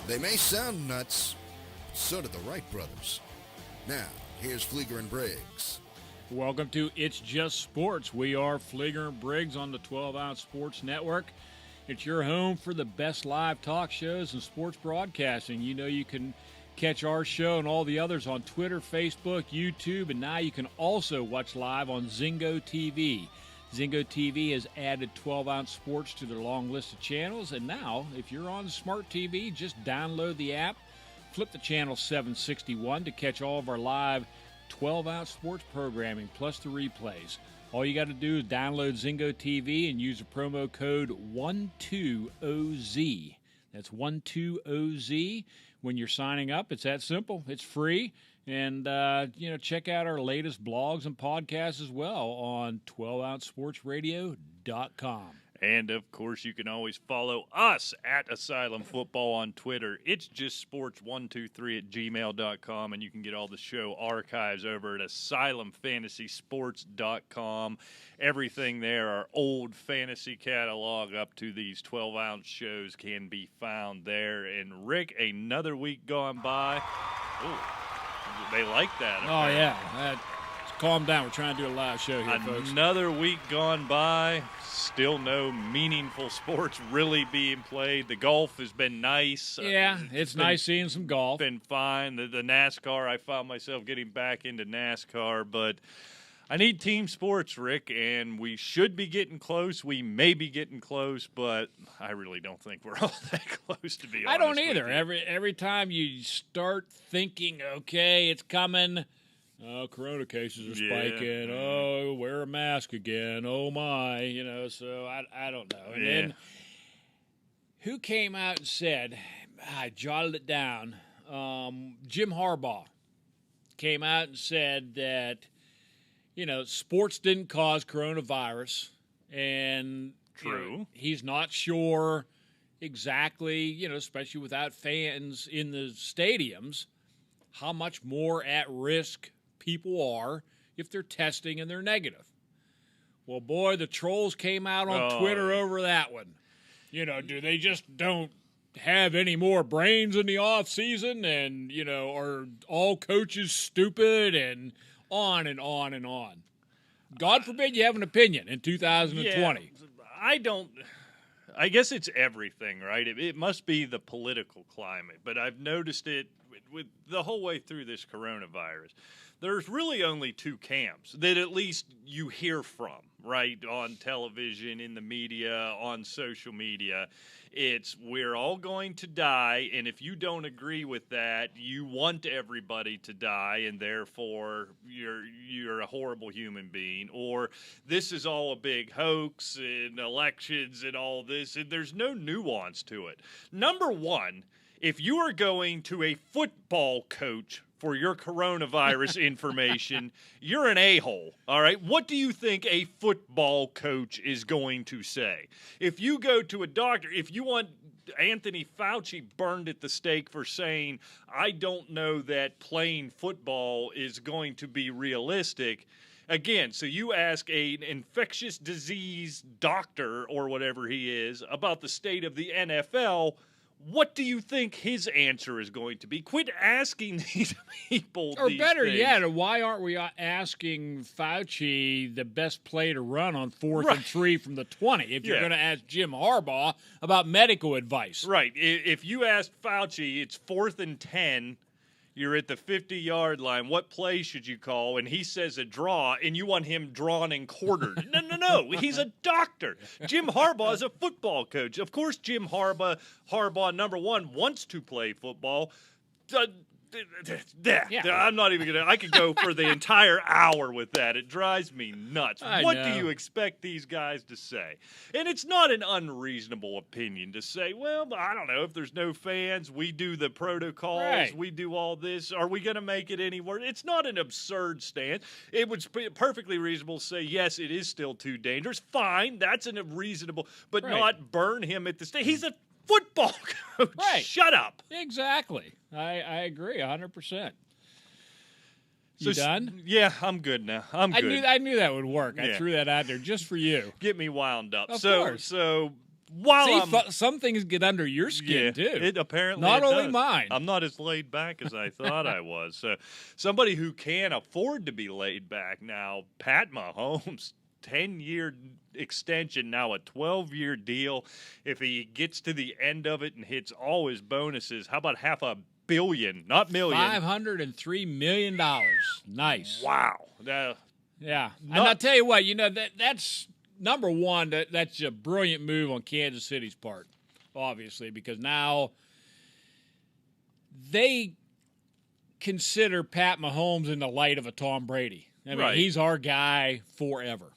They may sound nuts, but so do the Wright brothers. Now, here's Flieger and Briggs. Welcome to It's Just Sports. We are Flieger and Briggs on the 12-Ounce Sports Network. It's your home for the best live talk shows and sports broadcasting. You know you can catch our show and all the others on Twitter, Facebook, YouTube, and now you can also watch live on Zingo TV. Zingo TV has added 12-Ounce Sports to their long list of channels, and now, if you're on smart TV, just download the app, flip to channel 761 to catch all of our live 12-Ounce Sports programming, plus the replays. All you got to do is download Zingo TV and use the promo code 120Z. That's 120Z when you're signing up. It's that simple. It's free. And, check out our latest blogs and podcasts as well on 12OunceSportsRadio.com. And, of course, you can always follow us at Asylum Football on Twitter. It's just sports123@gmail.com, and you can get all the show archives over at asylumfantasysports.com. Everything there, our old fantasy catalog up to these 12-ounce shows can be found there. And, Rick, another week gone by. Ooh. They like that. Oh, yeah. Calm down. We're trying to do a live show here, folks. Another week gone by. Still no meaningful sports really being played. The golf has been nice. Yeah, it's nice seeing some golf. Been fine. The NASCAR, I found myself getting back into NASCAR, but I need team sports, Rick, and we should be getting close. We may be getting close, but I really don't think we're all that close, to be honest. I don't either. Every time you start thinking, okay, it's coming, oh, corona cases are spiking, oh, wear a mask again, oh my, so I don't know. And then who came out and said, I jotted it down, Jim Harbaugh came out and said that, sports didn't cause coronavirus, and he's not sure exactly, especially without fans in the stadiums, how much more at risk people are if they're testing and they're negative. Well, boy, the trolls came out on Twitter over that one. Do they just don't have any more brains in the off season, and are all coaches stupid, and on and on and on. God forbid you have an opinion in 2020. I guess it's everything, right? It must be the political climate, but I've noticed it with the whole way through this coronavirus. There's really only two camps that at least you hear from, right? On television, in the media, on social media. It's we're all going to die, and if you don't agree with that, you want everybody to die, and therefore you're a horrible human being. Or this is all a big hoax and elections and all this. And there's no nuance to it. Number one, if you are going to a football coach for your coronavirus information, you're an a-hole, all right? What do you think a football coach is going to say? If you go to a doctor, if you want Anthony Fauci burned at the stake for saying, I don't know that playing football is going to be realistic, again, so you ask an infectious disease doctor or whatever he is about the state of the NFL, what do you think his answer is going to be? Quit asking these people or these better things. yet, why aren't we asking Fauci the best play to run on 4th and 3 from the 20 if you're going to ask Jim Harbaugh about medical advice? Right. If you ask Fauci, it's 4th and 10, you're at the 50-yard line, what play should you call? And he says a draw, and you want him drawn and quartered. No. He's a doctor. Jim Harbaugh is a football coach. Of course, Jim Harbaugh, number one, wants to play football. I'm not even going to – I could go for the entire hour with that. It drives me nuts. What do you expect these guys to say? And it's not an unreasonable opinion to say, well, I don't know, if there's no fans, we do the protocols, we do all this. Are we going to make it any worse? It's not an absurd stance. It would be perfectly reasonable to say, yes, it is still too dangerous. Fine, that's a reasonable – but not burn him at the stage. He's a football coach. Right. Shut up. Exactly. I agree 100%. You done? Yeah, I'm good now. Good. I knew that would work. I threw that out there just for you. Get me wound up. Of course. So some things get under your skin too. It apparently not only does. mine. I'm not as laid back as I thought I was. So somebody who can afford to be laid back now, Pat Mahomes, 10-year extension, now a 12-year deal. If he gets to the end of it and hits all his bonuses, how about $500 million, not million? $503 million. Nice. Wow. Yeah. And I'll tell you what, that's number one, that's a brilliant move on Kansas City's part, obviously, because now they consider Pat Mahomes in the light of a Tom Brady. I mean, he's our guy forever.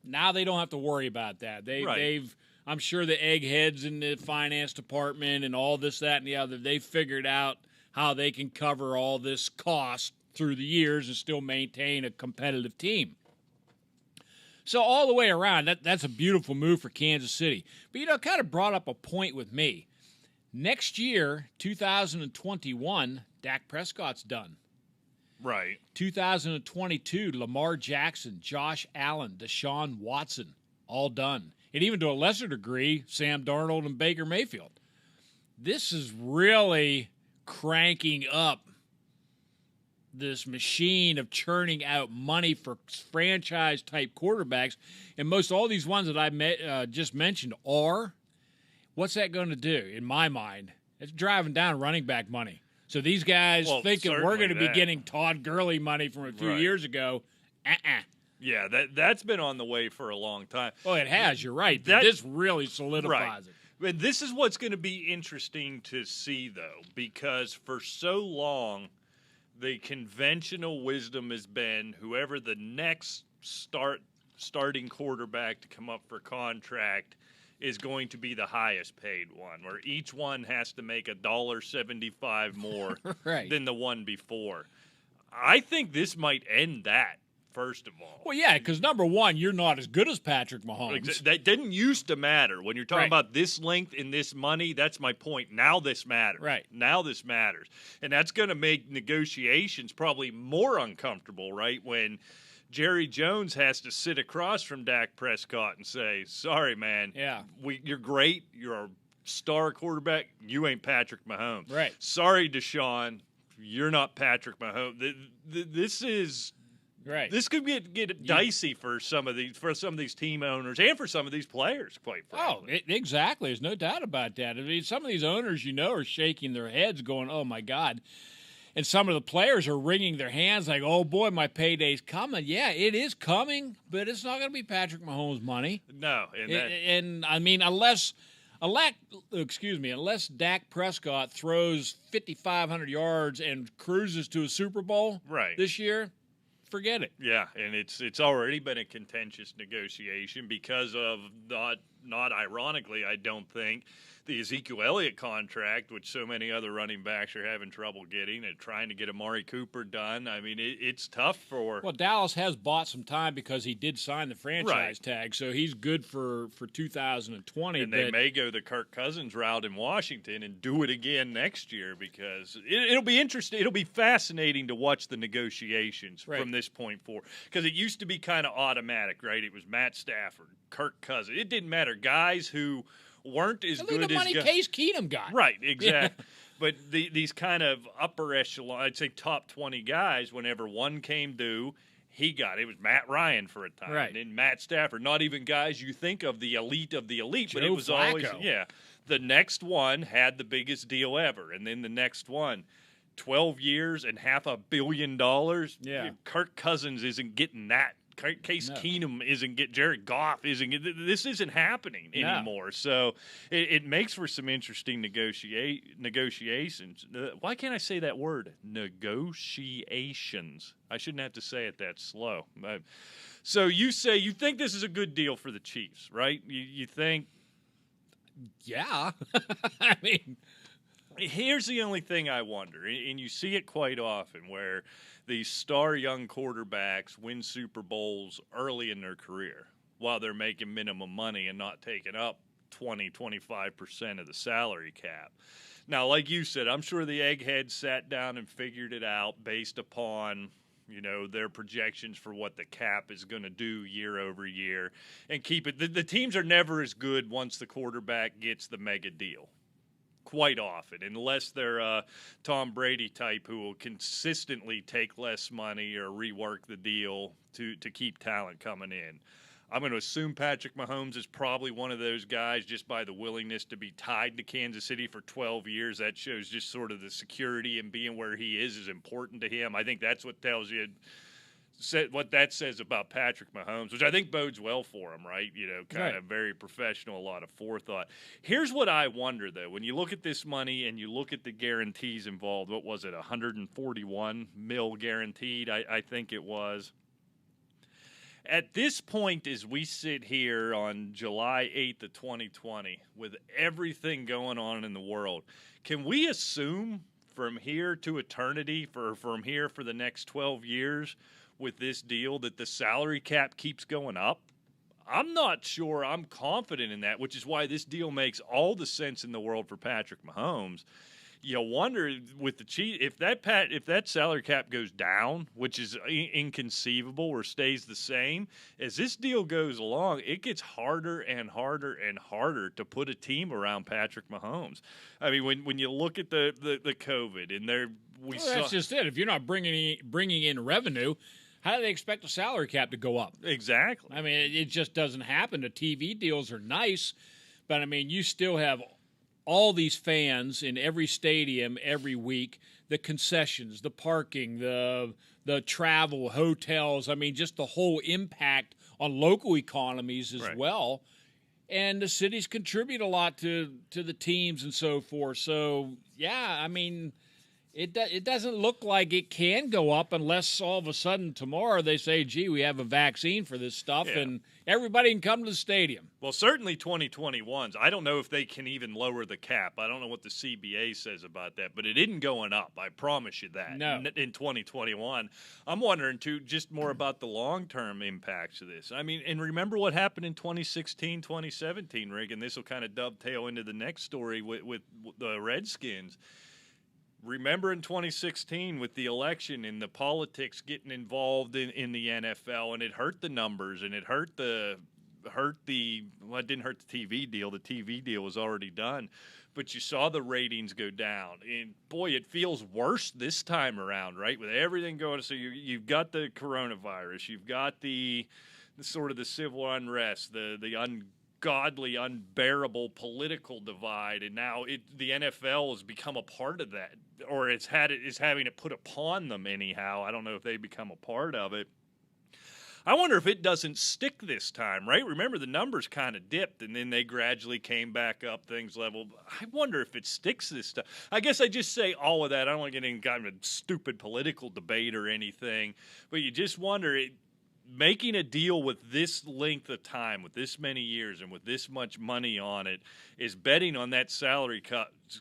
Now they don't have to worry about that. They've I'm sure the eggheads in the finance department and all this, that, and the other, they figured out how they can cover all this cost through the years and still maintain a competitive team. So all the way around, that's a beautiful move for Kansas City. But, it kind of brought up a point with me. Next year, 2021, Dak Prescott's done. Right. 2022, Lamar Jackson, Josh Allen, Deshaun Watson, all done. And even to a lesser degree, Sam Darnold and Baker Mayfield. This is really cranking up this machine of churning out money for franchise-type quarterbacks. And most all these ones that I just mentioned are, what's that going to do, in my mind? It's driving down running back money. So these guys thinking we're going to be getting Todd Gurley money from a few years ago, Yeah, that's been on the way for a long time. Well, it has. You're right. This really solidifies it. And this is what's going to be interesting to see, though, because for so long, the conventional wisdom has been whoever the next starting quarterback to come up for contract is going to be the highest paid one, where each one has to make $1.75 more than the one before. I think this might end that. First of all. Well, yeah, because number one, you're not as good as Patrick Mahomes. That didn't used to matter. When you're talking about this length and this money, that's my point. Now this matters. Right. Now this matters. And that's going to make negotiations probably more uncomfortable, right? When Jerry Jones has to sit across from Dak Prescott and say, sorry, man. Yeah. You're great. You're a star quarterback. You ain't Patrick Mahomes. Right. Sorry, Deshaun. You're not Patrick Mahomes. This is... Right. This could get dicey for some of these team owners and for some of these players, quite frankly. Exactly. There's no doubt about that. I mean, some of these owners, are shaking their heads going, oh, my God. And some of the players are wringing their hands like, oh, boy, my payday's coming. Yeah, it is coming, but it's not going to be Patrick Mahomes' money. No. And I mean, unless Dak Prescott throws 5,500 yards and cruises to a Super Bowl this year, forget it. Yeah, and it's already been a contentious negotiation because of not ironically, I don't think, the Ezekiel Elliott contract, which so many other running backs are having trouble getting, and trying to get Amari Cooper done. I mean, it's tough for... Well, Dallas has bought some time because he did sign the franchise tag, so he's good for 2020. And they may go the Kirk Cousins route in Washington and do it again next year because it'll be interesting. It'll be fascinating to watch the negotiations from this point forward because it used to be kind of automatic, right? It was Matt Stafford, Kirk Cousins. It didn't matter. Guys who weren't as good as... the money Case Keenum got. Right, exactly. But these kind of upper echelon, I'd say top 20 guys, whenever one came due, he got it. It was Matt Ryan for a time. Right. And Matt Stafford. Not even guys you think of the elite, but it was Flacco. always... Yeah. The next one had the biggest deal ever. And then the next one, 12 years and $500 million. Yeah. Kirk Cousins isn't getting that. Case Keenum isn't getting, Jared Goff isn't getting, this isn't happening anymore. So it makes for some interesting negotiations. Why can't I say that word? Negotiations. I shouldn't have to say it that slow. So you think this is a good deal for the Chiefs, right? You think? Yeah. I mean, here's the only thing I wonder, and you see it quite often where these star young quarterbacks win Super Bowls early in their career while they're making minimum money and not taking up 20-25% of the salary cap. Now, like you said, I'm sure the eggheads sat down and figured it out based upon their projections for what the cap is going to do year over year, and keep it. The teams are never as good once the quarterback gets the mega deal. Quite often, unless they're a Tom Brady type who will consistently take less money or rework the deal to keep talent coming in. I'm going to assume Patrick Mahomes is probably one of those guys just by the willingness to be tied to Kansas City for 12 years. That shows just sort of the security and being where he is important to him. I think that's what tells you what that says about Patrick Mahomes, which I think bodes well for him, right? Kind of very professional, a lot of forethought. Here's what I wonder, though. When you look at this money and you look at the guarantees involved, what was it, $141 million guaranteed, I think it was. At this point, as we sit here on July 8th of 2020, with everything going on in the world, can we assume from here to eternity, from here for the next 12 years, with this deal that the salary cap keeps going up? I'm not sure I'm confident in that, which is why this deal makes all the sense in the world for Patrick Mahomes. You wonder with the Chiefs if that salary cap goes down, which is inconceivable, or stays the same as this deal goes along, it gets harder and harder and harder to put a team around Patrick Mahomes. I mean, when you look at the COVID and that's just it. If you're not bringing in revenue, how do they expect the salary cap to go up? Exactly. I mean, it just doesn't happen. The TV deals are nice, but I mean, you still have all these fans in every stadium every week, the concessions, the parking, the travel, hotels. I mean, just the whole impact on local economies as well. And the cities contribute a lot to the teams and so forth. So, yeah, I mean, it doesn't look like it can go up unless all of a sudden tomorrow they say, gee, we have a vaccine for this stuff and everybody can come to the stadium. Well, certainly 2021's. I don't know if they can even lower the cap. I don't know what the CBA says about that, but it isn't going up. I promise you that. No. In 2021. I'm wondering, too, just more about the long-term impacts of this. I mean, and remember what happened in 2016, 2017, Rig, and this will kind of dovetail into the next story with the Redskins. Remember in 2016 with the election and the politics getting involved in the NFL, and it hurt the numbers and it it didn't hurt the TV deal. The TV deal was already done, but you saw the ratings go down. And boy, it feels worse this time around, right? With everything going, so you've got the coronavirus, you've got the sort of the civil unrest, the ungodly, unbearable political divide, and now the NFL has become a part of that, or is having it put upon them anyhow. I don't know if they become a part of it. I wonder if it doesn't stick this time, right? Remember, the numbers kind of dipped, and then they gradually came back up, things leveled. I wonder if it sticks this time. I guess I just say all of that. I don't want to get into kind of a stupid political debate or anything, but you just wonder making a deal with this length of time, with this many years, and with this much money on it, is betting on that salary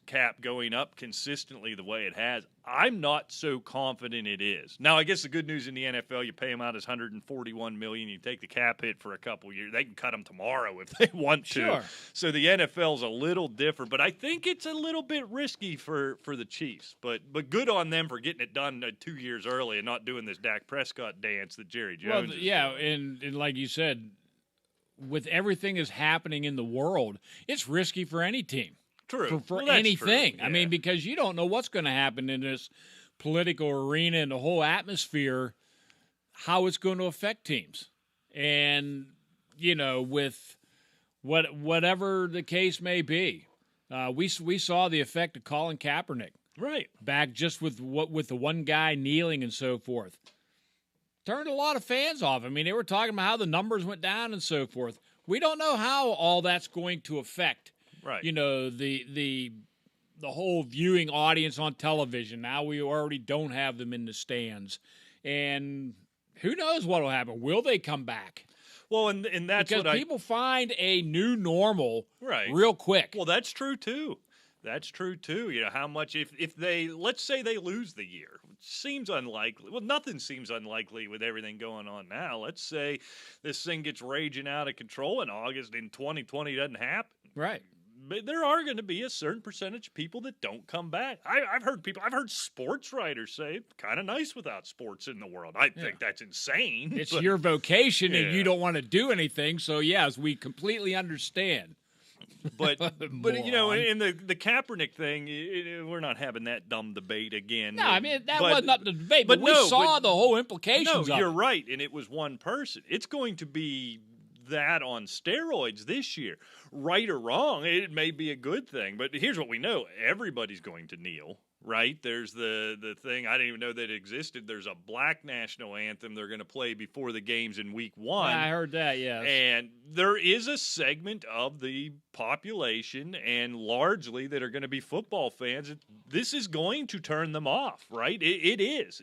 cap going up consistently the way it has. I'm not so confident it is. Now, I guess the good news in the NFL, you pay them out as $141 million. You take the cap hit for a couple years. They can cut them tomorrow if they want to. Sure. So the NFL's a little different, but I think it's a little bit risky for the Chiefs. But good on them for getting it done 2 years early and not doing this Dak Prescott dance that Jerry Jones is doing. And like you said, with everything that's happening in the world, it's risky for any team. True. For Well, anything. true. Yeah. I mean, because you don't know what's going to happen in this political arena and the whole atmosphere, how it's going to affect teams. And, with whatever the case may be, we saw the effect of Colin Kaepernick. Right. Back just with the one guy kneeling and so forth. Turned a lot of fans off. I mean, they were talking about how the numbers went down and so forth. We don't know how all that's going to affect, right, the whole viewing audience on television. Now we already don't have them in the stands. And who knows what will happen? Will they come back? Well, and that's because people find a new normal real quick. Well, that's true too. That's true too. How much if they, let's say they lose the year, which seems unlikely. Well, nothing seems unlikely with everything going on now. Let's say this thing gets raging out of control in August and 2020 doesn't happen. Right. there are going to be a certain percentage of people that don't come back. I've heard sports writers say kind of nice without sports in the world. I think that's insane. It's your vocation and you Yeah. don't want to do anything. So, yes, we completely understand. But you know, Moron. in the Kaepernick thing, we're not having that dumb debate again. No, I mean, that But- wasn't up to debate, but we no, saw but- the whole implications No, of you're it. right, and it was one person. It's going to be that on steroids this year. Right or wrong, it may be a good thing, but here's what we know. Everybody's going to kneel, right? There's the thing, I didn't even know that existed. There's a black national anthem they're going to play before the games in week 1. I heard that, yes. And there is a segment of the population, and largely that are going to be football fans. This is going to turn them off, right? It is.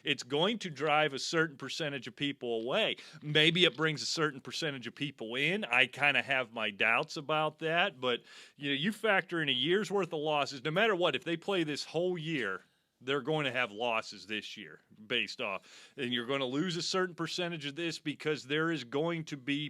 It's going to drive a certain percentage of people away. Maybe it brings a certain percentage of people in. I kind of have my doubts about that, but you factor in a year's worth of losses. No matter what, if they play this whole year, they're going to have losses this year based off. And you're going to lose a certain percentage of this because there is going to be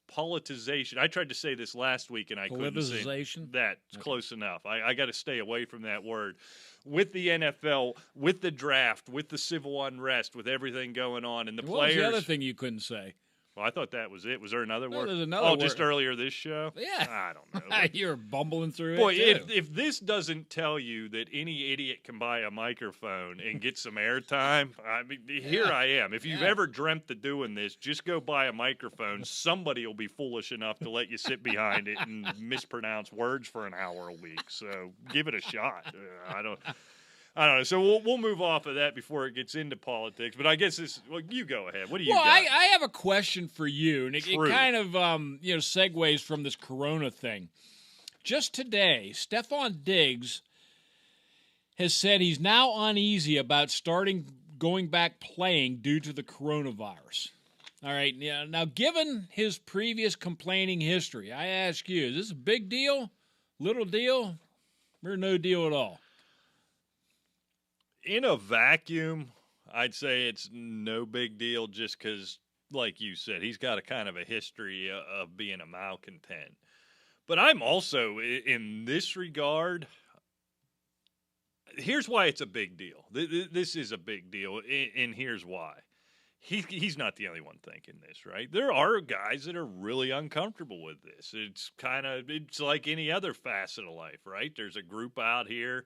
politicization. I tried to say this last week and I couldn't say Politicization? that. It's close enough. I got to stay away from that word. With the NFL, with the draft, with the civil unrest, with everything going on, and the What players. was the other thing you couldn't say? Well, I thought that was it. Was there another No, word? there's another just word. earlier this show? Yeah. I don't know. You're bumbling through Boy, it, too. if this doesn't tell you that any idiot can buy a microphone and get some airtime, I mean, here I am. If you've ever dreamt of doing this, just go buy a microphone. Somebody will be foolish enough to let you sit behind it and mispronounce words for an hour a week. So give it a shot. I don't know. So we'll move off of that before it gets into politics. But I guess you go ahead. What do you Well, got? I have a question for you, and it True. kind of segues from this Corona thing. Just today, Stephon Diggs has said he's now uneasy about going back playing due to the coronavirus. All right, now given his previous complaining history, I ask you, is this a big deal, little deal, or no deal at all? In a vacuum, I'd say it's no big deal just because, like you said, he's got a kind of a history of being a malcontent. But I'm also, in this regard, here's why it's a big deal. This is a big deal, and here's why. He's not the only one thinking this, right? There are guys that are really uncomfortable with this. It's like any other facet of life, right? There's a group out here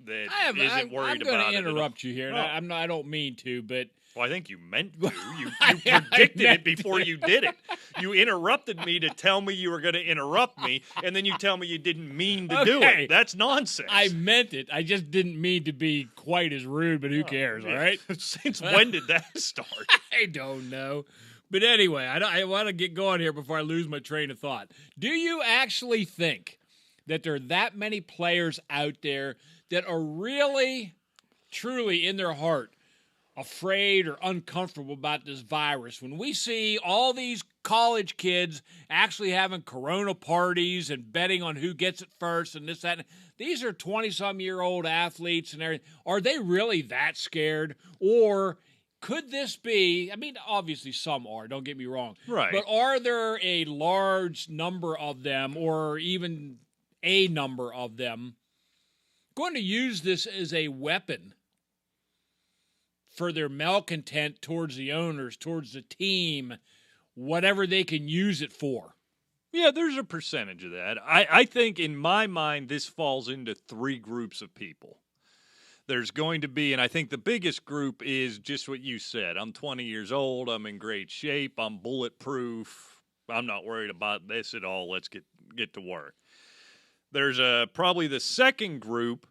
that isn't worried I'm about going it. to interrupt you here, and No. I don't mean to, but Well, I think you meant to. You I predicted meant it before you did it. You interrupted me to tell me you were going to interrupt me, and then you tell me you didn't mean to do Okay. it. That's nonsense. I meant it. I just didn't mean to be quite as rude, but who cares, all right? Since when did that start? I don't know. But anyway, I want to get going here before I lose my train of thought. Do you actually think that there are that many players out there that are really, truly in their heart afraid or uncomfortable about this virus? When we see all these college kids actually having corona parties and betting on who gets it first and this, that, and these are 20-some-year-old athletes and everything. Are they really that scared? Or could this be, I mean, obviously some are, don't get me wrong. Right. But are there a large number of them, or even a number of them, going to use this as a weapon for their malcontent towards the owners, towards the team, whatever they can use it for? Yeah, there's a percentage of that. I think in my mind this falls into three groups of people. There's going to be, and I think the biggest group is just what you said. I'm 20 years old. I'm in great shape. I'm bulletproof. I'm not worried about this at all. Let's get to work. There's probably the second group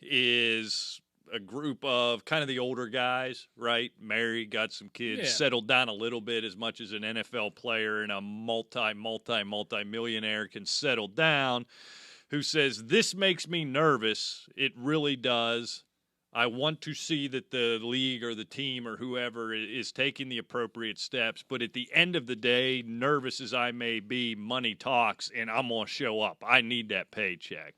is a group of kind of the older guys, right? Married, got some kids, Yeah. settled down a little bit as much as an NFL player and a multi-millionaire can settle down, who says, this makes me nervous. It really does. I want to see that the league or the team or whoever is taking the appropriate steps. But at the end of the day, nervous as I may be, money talks, and I'm going to show up. I need that paycheck.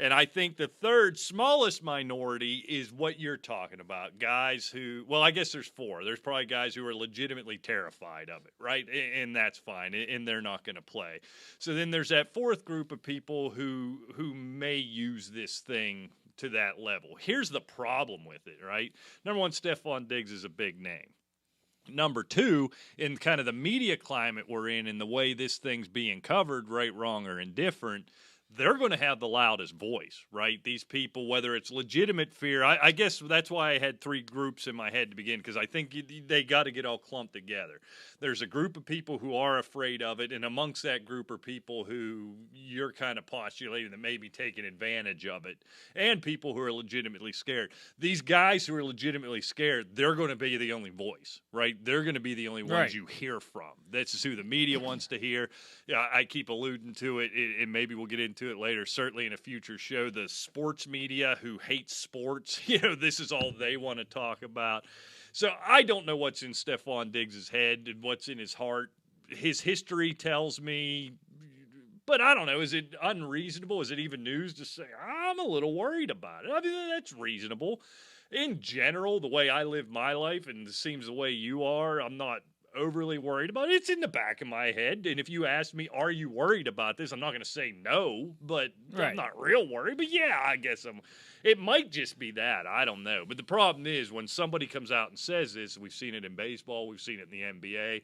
And I think the third smallest minority is what you're talking about. Guys who, well, I guess there's four. There's probably guys who are legitimately terrified of it, right? And that's fine. And they're not going to play. So then there's that fourth group of people who may use this thing to that level. Here's the problem with it, right? Number one, Stephon Diggs is a big name. Number two, in kind of the media climate we're in and the way this thing's being covered, right, wrong, or indifferent, they're going to have the loudest voice, right? These people, whether it's legitimate fear, I guess that's why I had three groups in my head to begin, because I think they got to get all clumped together. There's a group of people who are afraid of it, and amongst that group are people who you're kind of postulating that may be taking advantage of it, and people who are legitimately scared. These guys who are legitimately scared, they're going to be the only voice, right? They're going to be the only ones you hear from. That's who the media wants to hear. Yeah, I keep alluding to it, and maybe we'll get into it later, certainly in a future show. The sports media who hates sports, this is all they want to talk about. So I don't know what's in Stephon Diggs' head and what's in his heart. His history tells me, but I don't know. Is it unreasonable? Is it even news to say, I'm a little worried about it? I mean, that's reasonable. In general, the way I live my life, and it seems the way you are, I'm not overly worried about it. It's in the back of my head. And if you ask me, are you worried about this? I'm not going to say no, but I'm not real worried. But yeah, I guess it might just be that. I don't know. But the problem is when somebody comes out and says this, we've seen it in baseball, we've seen it in the NBA,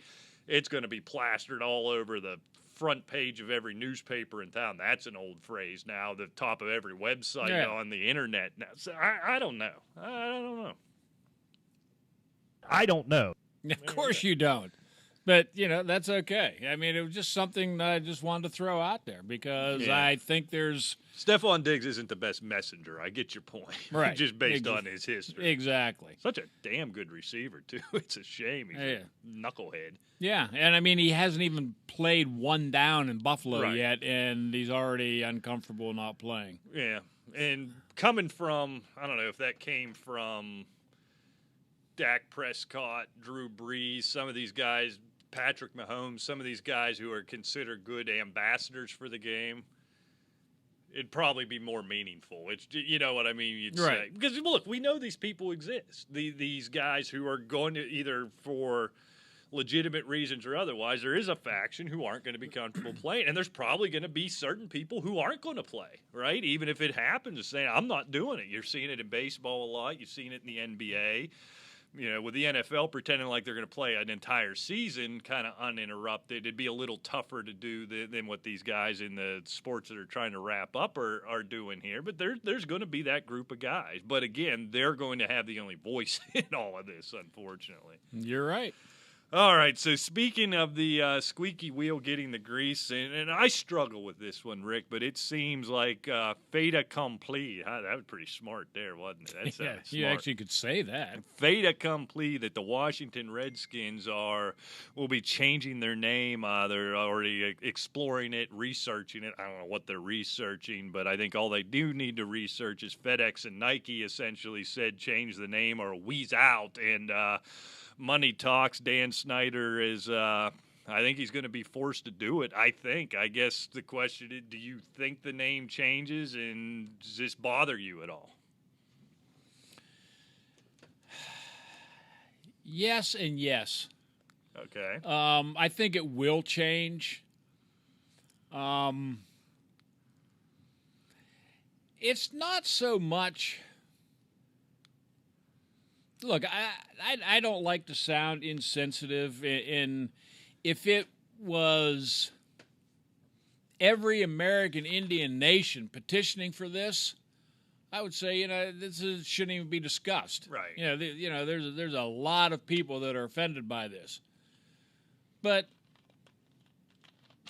it's going to be plastered all over the front page of every newspaper in town. That's an old phrase now, the top of every website on the internet now. So I don't know. I don't know. I don't know. Of course you don't. But, that's okay. I mean, it was just something that I just wanted to throw out there because I think there's... Stephon Diggs isn't the best messenger. I get your point. Right. Just based on his history. Exactly. Such a damn good receiver, too. It's a shame. He's a knucklehead. Yeah, and I mean, he hasn't even played one down in Buffalo yet, and he's already uncomfortable not playing. Yeah, and coming from, I don't know if that came from Dak Prescott, Drew Brees, some of these guys, Patrick Mahomes, some of these guys who are considered good ambassadors for the game, it'd probably be more meaningful. It's, you know what I mean? You'd say. Because, look, we know these people exist. These guys who are going to either for legitimate reasons or otherwise, there is a faction who aren't going to be comfortable playing. And there's probably going to be certain people who aren't going to play, right? Even if it happens, saying, I'm not doing it. You're seeing it in baseball a lot. You've seen it in the NBA. With the NFL pretending like they're going to play an entire season kind of uninterrupted, it'd be a little tougher to do than what these guys in the sports that are trying to wrap up are doing here. But there's going to be that group of guys. But again, they're going to have the only voice in all of this, unfortunately. You're right. All right, so speaking of the squeaky wheel getting the grease, and I struggle with this one, Rick, but it seems like fait accompli. That was pretty smart there, wasn't it? That sounded smart. You actually could say that. Fait accompli that the Washington Redskins will be changing their name. They're already exploring it, researching it. I don't know what they're researching, but I think all they do need to research is FedEx and Nike essentially said change the name or wheeze out, and money talks. Dan Snyder is, I think he's going to be forced to do it. I guess the question is, do you think the name changes, and does this bother you at all? Yes and yes. Okay. I think it will change. It's not so much... Look, I don't like to sound insensitive. If it was every American Indian nation petitioning for this, I would say shouldn't even be discussed. Right. There's a lot of people that are offended by this, but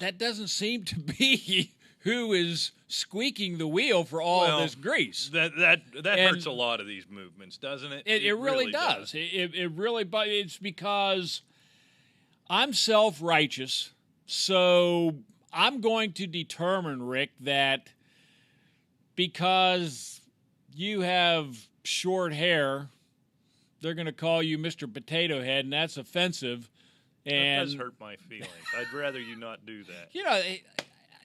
that doesn't seem to be who is squeaking the wheel for all of this grease. That hurts a lot of these movements, doesn't it? It really does. It really, but it's because I'm self-righteous, so I'm going to determine, Rick, that because you have short hair, they're going to call you Mr. Potato Head, and that's offensive. And that does hurt my feelings. I'd rather you not do that.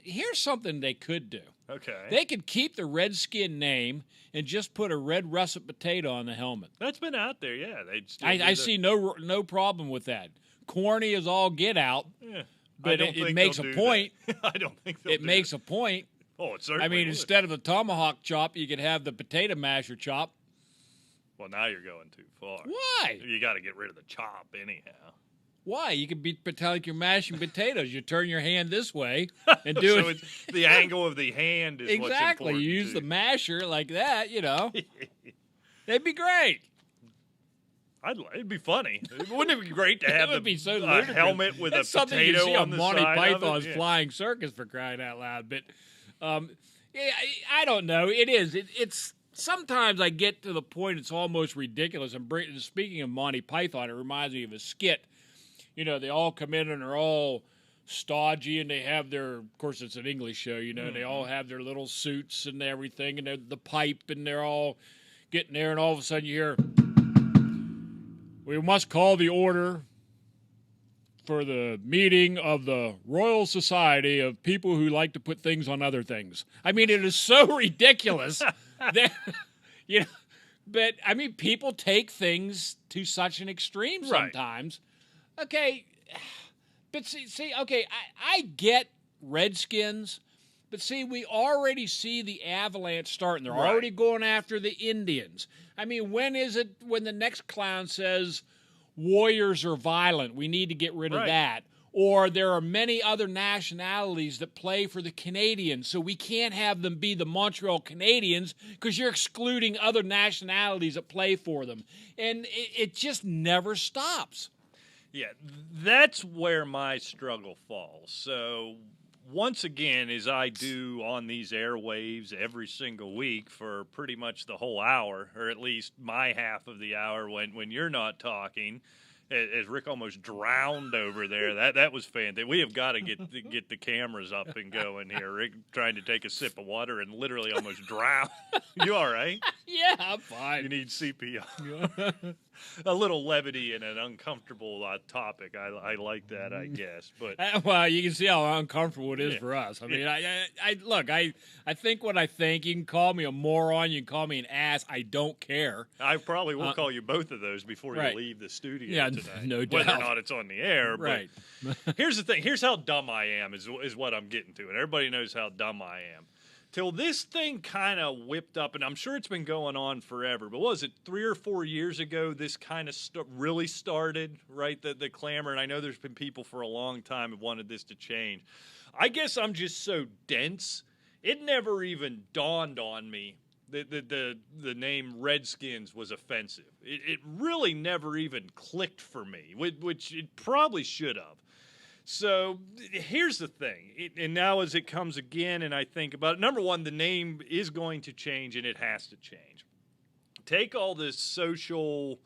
Here's something they could do. Okay. They could keep the Redskin name and just put a red russet potato on the helmet. That's been out there, yeah. I see no problem with that. Corny as all get out, Yeah. but it makes a point. I don't think they'll It makes a point. Oh, it certainly I mean, would. instead of the tomahawk chop, you could have the potato masher chop. Well, now you're going too far. Why? You got to get rid of the chop anyhow. Why? You could be like you're mashing potatoes. You turn your hand this way and do So it. it's the angle of the hand is what's Exactly. important. You use too. the masher like that, It'd be great. It'd be funny. Wouldn't it be great to have would be so a ludicrous. helmet with That's a something you potato see on on the Monty side Python's of it? Yeah. Flying Circus, for crying out loud. But yeah, I don't know. It is. It's sometimes I get to the point it's almost ridiculous. And speaking of Monty Python, it reminds me of a skit. They all come in and they're all stodgy, and they have their, of course, it's an English show, they all have their little suits and everything, and they're the pipe, and they're all getting there, and all of a sudden you hear, we must call the order for the meeting of the Royal Society of people who like to put things on other things. I mean, it is so ridiculous that, but I mean, people take things to such an extreme sometimes. Right. Okay, but see, okay, I get Redskins, but see, we already see the avalanche starting. They're already going after the Indians. I mean, when is it when the next clown says Warriors are violent? We need to get rid of that. Or there are many other nationalities that play for the Canadians, so we can't have them be the Montreal Canadiens because you're excluding other nationalities that play for them. And it just never stops. Yeah, that's where my struggle falls. So once again, as I do on these airwaves every single week for pretty much the whole hour, or at least my half of the hour when you're not talking, as Rick almost drowned over there. That was fantastic. We have got to get the cameras up and going here. Rick trying to take a sip of water and literally almost drowned. You all right? Yeah, I'm fine. You need CPR. A little levity and an uncomfortable topic. I like that, I guess. But well, you can see how uncomfortable it is for us. I mean, I think what I think. You can call me a moron. You can call me an ass. I don't care. I probably will call you both of those before you leave the studio tonight. No doubt. Whether or not it's on the air. Right. But here's the thing. Here's how dumb I am is what I'm getting to. And everybody knows how dumb I am. Till this thing kind of whipped up, and I'm sure it's been going on forever, but what was it 3 or 4 years ago this kind of really started, right, the clamor? And I know there's been people for a long time have wanted this to change. I guess I'm just so dense, it never even dawned on me that the name Redskins was offensive. It really never even clicked for me, which it probably should have. So here's the thing, and now as it comes again and I think about it, number one, the name is going to change and it has to change. Take all this social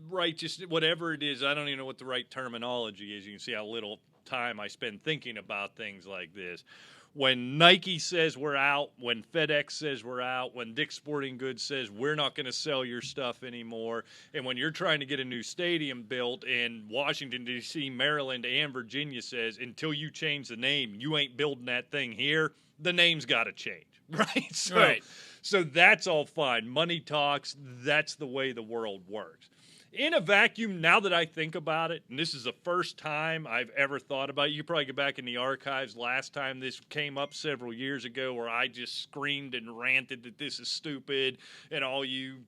righteous, whatever it is, I don't even know what the right terminology is. You can see how little time I spend thinking about things like this. When Nike says we're out, when FedEx says we're out, when Dick's Sporting Goods says we're not going to sell your stuff anymore, and when you're trying to get a new stadium built and Washington, D.C., Maryland, and Virginia says until you change the name, you ain't building that thing here, the name's got to change, right? So that's all fine. Money talks. That's the way the world works. In a vacuum, now that I think about it, and this is the first time I've ever thought about it, you probably go back in the archives last time this came up several years ago where I just screamed and ranted that this is stupid and all you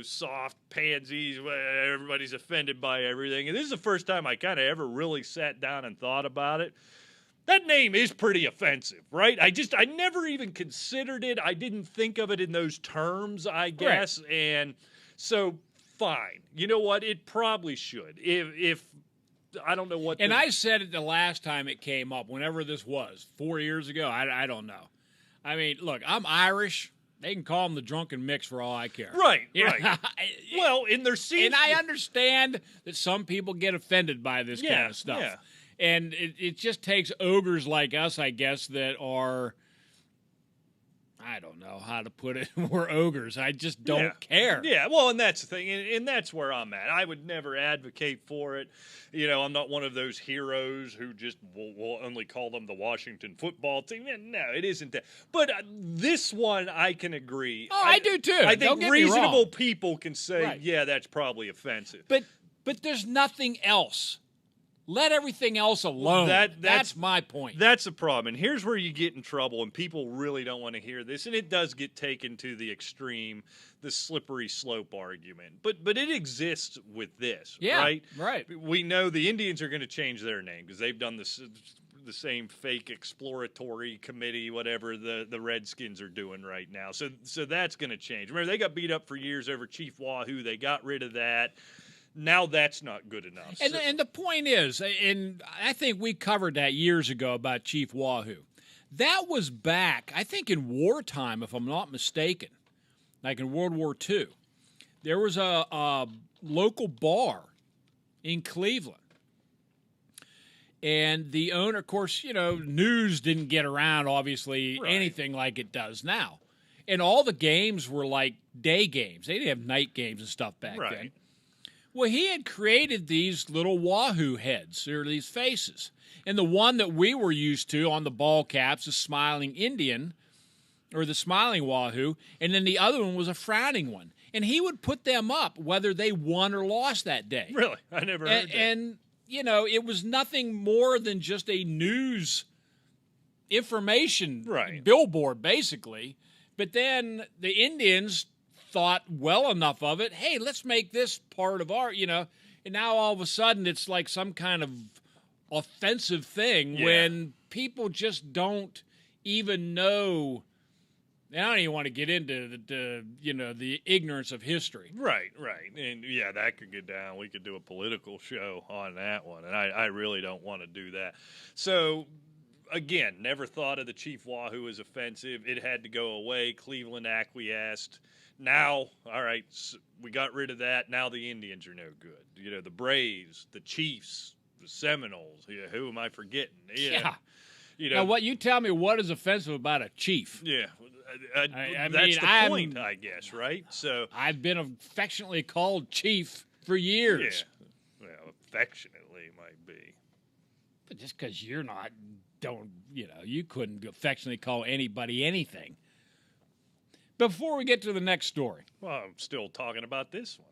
soft pansies, everybody's offended by everything. And this is the first time I kind of ever really sat down and thought about it. That name is pretty offensive, right? I never even considered it. I didn't think of it in those terms, I guess. Right. And so... fine. You know what? It probably should. If I don't know what. And I said it the last time it came up, whenever this was, 4 years ago. I don't know. I mean, look, I'm Irish. They can call them the drunken mix for all I care. Right, right. Well, in their seats. And I understand that some people get offended by this kind of stuff. Yeah. And it just takes ogres like us, I guess, that are I don't know how to put it. We're ogres. I just don't care. Yeah, well, and that's the thing, and that's where I'm at. I would never advocate for it. I'm not one of those heroes who just will only call them the Washington football team. No, it isn't that. But this one, I can agree. Oh, I do too. I Don't think get me wrong. reasonable people can say, Right. yeah, that's probably offensive. But there's nothing else. Let everything else alone. That's my point. That's the problem. And here's where you get in trouble, and people really don't want to hear this. And it does get taken to the extreme, the slippery slope argument. But it exists with this, right? Right. We know the Indians are going to change their name because they've done this. The same fake exploratory committee, whatever the Redskins are doing right now. So that's going to change. Remember, they got beat up for years over Chief Wahoo. They got rid of that. Now that's not good enough. And the point is, and I think we covered that years ago about Chief Wahoo. That was back, I think, in wartime, if I'm not mistaken, like in World War II. There was a local bar in Cleveland. And the owner, of course, news didn't get around, obviously, anything like it does now. And all the games were like day games. They didn't have night games and stuff back then. Well, he had created these little Wahoo heads, or these faces. And the one that we were used to on the ball caps, the smiling Indian, or the smiling Wahoo, and then the other one was a frowning one. And he would put them up whether they won or lost that day. Really? I never heard that. And it was nothing more than just a news information billboard, basically. But then the Indians thought well enough of it, hey, let's make this part of our, and now all of a sudden it's like some kind of offensive thing when people just don't even know. I don't even want to get into the ignorance of history. Right. And, that could get down. We could do a political show on that one, and I really don't want to do that. So, again, never thought of the Chief Wahoo as offensive. It had to go away. Cleveland acquiesced. Now, all right, so we got rid of that. Now the Indians are no good. The Braves, the Chiefs, the Seminoles. Who am I forgetting? Now, what you tell me? What is offensive about a chief? Yeah, I that's mean, the point, I guess, right? So I've been affectionately called chief for years. Yeah, well, affectionately might be. But just because you're not, you couldn't affectionately call anybody anything. Before we get to the next story. Well, I'm still talking about this one.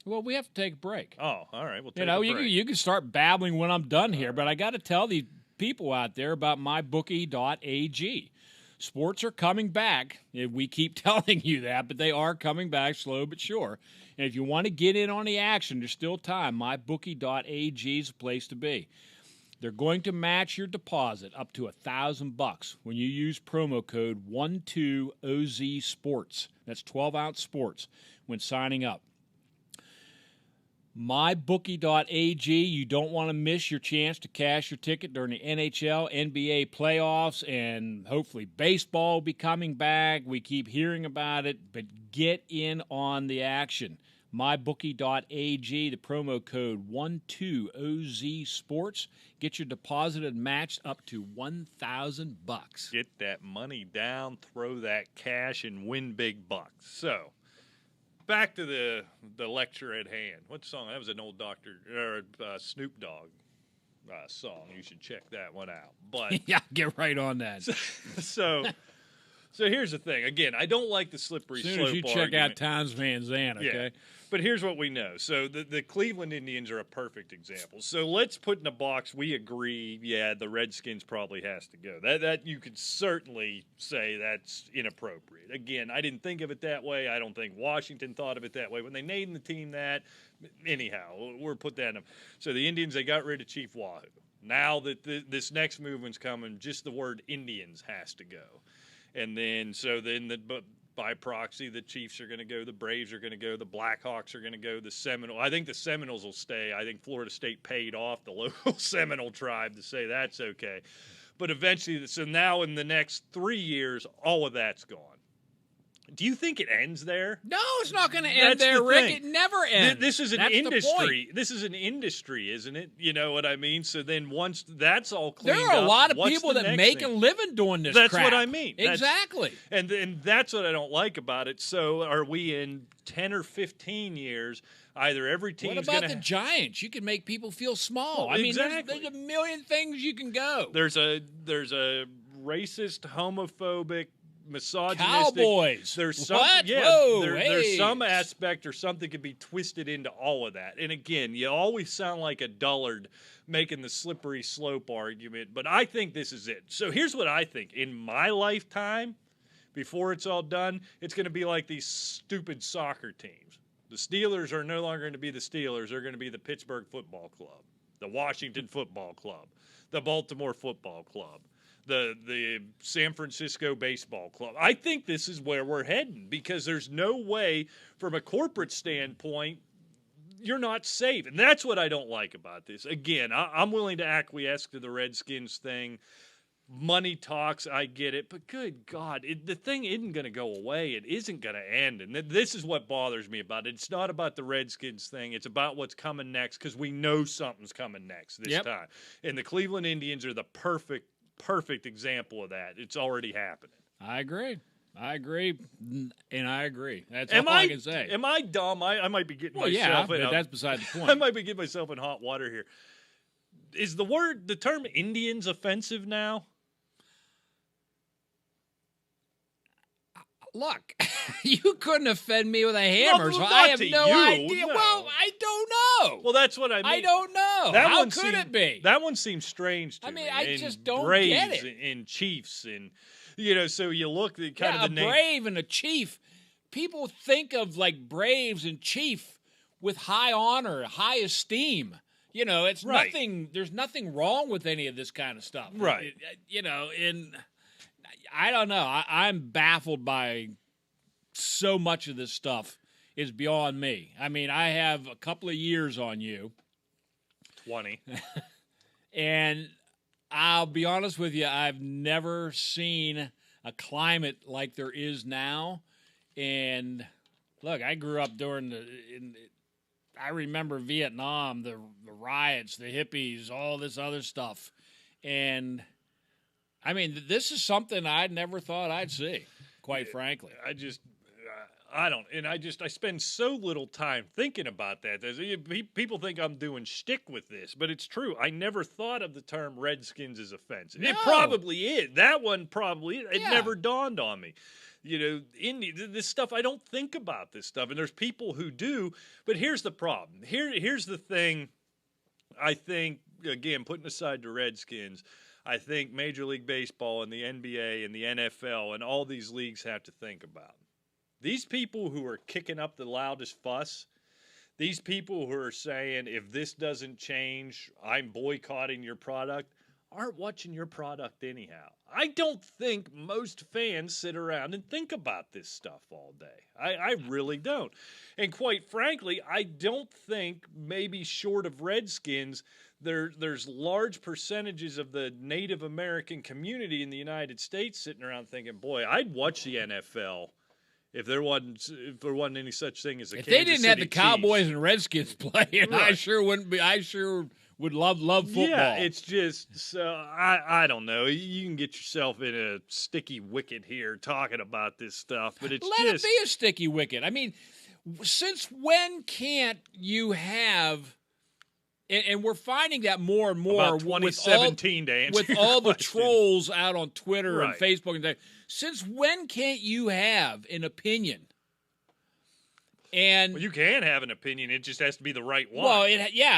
Well, we have to take a break. Oh, all right. We'll take a break. You can start babbling when I'm done here, but I got to tell these people out there about mybookie.ag. Sports are coming back. We keep telling you that, but they are coming back slow but sure. And if you want to get in on the action, there's still time. Mybookie.ag is a place to be. They're going to match your deposit up to $1,000 when you use promo code 12OZ Sports. That's 12-ounce sports when signing up. MyBookie.ag, you don't want to miss your chance to cash your ticket during the NHL, NBA playoffs, and hopefully baseball will be coming back. We keep hearing about it, but get in on the action. MyBookie.ag, the promo code 12OZ Sports. Get your deposit matched up to $1,000. Get that money down, throw that cash, and win big bucks. So, back to the lecture at hand. What song? That was an old Snoop Dogg song. You should check that one out. But yeah, get right on that. So here's the thing. Again, I don't like the slippery slope argument. As soon as you check out Towns Van Zandt, okay? Yeah. But here's what we know. So the Cleveland Indians are a perfect example. So let's put in a box, we agree, the Redskins probably has to go. That you could certainly say that's inappropriate. Again, I didn't think of it that way. I don't think Washington thought of it that way. When they named the team that, anyhow, we're put that in. So the Indians, they got rid of Chief Wahoo. Now that this next movement's coming, just the word Indians has to go. And then, by proxy, the Chiefs are going to go, the Braves are going to go, the Blackhawks are going to go, the Seminoles. I think the Seminoles will stay. I think Florida State paid off the local Seminole tribe to say that's okay. But eventually, so now in the next 3 years, all of that's gone. Do you think it ends there? No, it's not going to end That's there, the Rick. thing. It never ends. This is an That's the industry. point. This is an industry, isn't it? You know what I mean? So then once that's all cleaned There are a up, lot of what's people the that next make thing? a living doing this That's crap. what I mean. Exactly. And that's what I don't like about it. So are we in 10 or 15 years, either every team's What going about the to Giants? You can make people feel small. Well, I mean, exactly. there's a million things you can go. there's a racist, homophobic, misogynistic Cowboys. There's some What? yeah, Whoa, there's hey. some aspect or something could be twisted into all of that. And again, you always sound like a dullard making the slippery slope argument, but I think this is it. So here's what I think. In my lifetime, before it's all done, it's going to be like these stupid soccer teams. The Steelers are no longer going to be the Steelers. They're going to be the Pittsburgh Football Club, the Washington Football Club, the Baltimore Football Club, the San Francisco Baseball Club. I think this is where we're heading because there's no way from a corporate standpoint you're not safe. And that's what I don't like about this. Again, I'm willing to acquiesce to the Redskins thing. Money talks, I get it. But good God, the thing isn't going to go away. It isn't going to end. And this is what bothers me about it. It's not about the Redskins thing. It's about what's coming next because we know something's coming next this time. And the Cleveland Indians are the perfect example of that. It's already happening. I agree. And I agree. That's all I can say. Am I dumb? I might be getting Well, yeah, myself but in. that's beside the point. I might be getting myself in hot water here. Is the term Indians offensive now? Look, you couldn't offend me with a hammer, so not I have to no you, idea. no. Well, I don't know. Well, that's what I mean. I don't know. That How one could seemed- it be? That one seems strange to I mean, me. I And just don't Braves get it. And Chiefs and so you look at kind Yeah, of the a name. Brave and a Chief. People think of like Braves and Chief with high honor, high esteem. It's Right. nothing. There's nothing wrong with any of this kind of stuff. Right. And I don't know. I'm baffled by so much of this stuff. Is beyond me. I mean, I have a couple of years on you. 20. And I'll be honest with you, I've never seen a climate like there is now. And look, I grew up I remember Vietnam, the riots, the hippies, all this other stuff. And I mean, this is something I never thought I'd see, quite frankly. I spend so little time thinking about that. People think I'm doing shtick with this, but it's true. I never thought of the term Redskins as offensive. No. It probably is. That one probably is. It Yeah. never dawned on me. This stuff, I don't think about this stuff, and there's people who do, but here's the problem. Here's the thing, I think, again, putting aside the Redskins, I think Major League Baseball and the NBA and the NFL and all these leagues have to think about. These people who are kicking up the loudest fuss, these people who are saying, if this doesn't change, I'm boycotting your product, aren't watching your product anyhow. I don't think most fans sit around and think about this stuff all day. I really don't. And quite frankly, I don't think, maybe short of Redskins, there's large percentages of the Native American community in the United States sitting around thinking, boy, I'd watch the NFL if there wasn't any such thing as a If Kansas they didn't City have the Chiefs. Cowboys and Redskins playing, I Right. sure wouldn't be. I sure would love football. Yeah, it's just so I don't know. You can get yourself in a sticky wicket here talking about this stuff, but it's Let just it be a sticky wicket. I mean, since when can't you have? And we're finding that more and more about 2017 to answer with your all the question. trolls out on Twitter and Right. Facebook and that. Since when can't you have an opinion? And Well, you can have an opinion. It just has to be the right one. well, you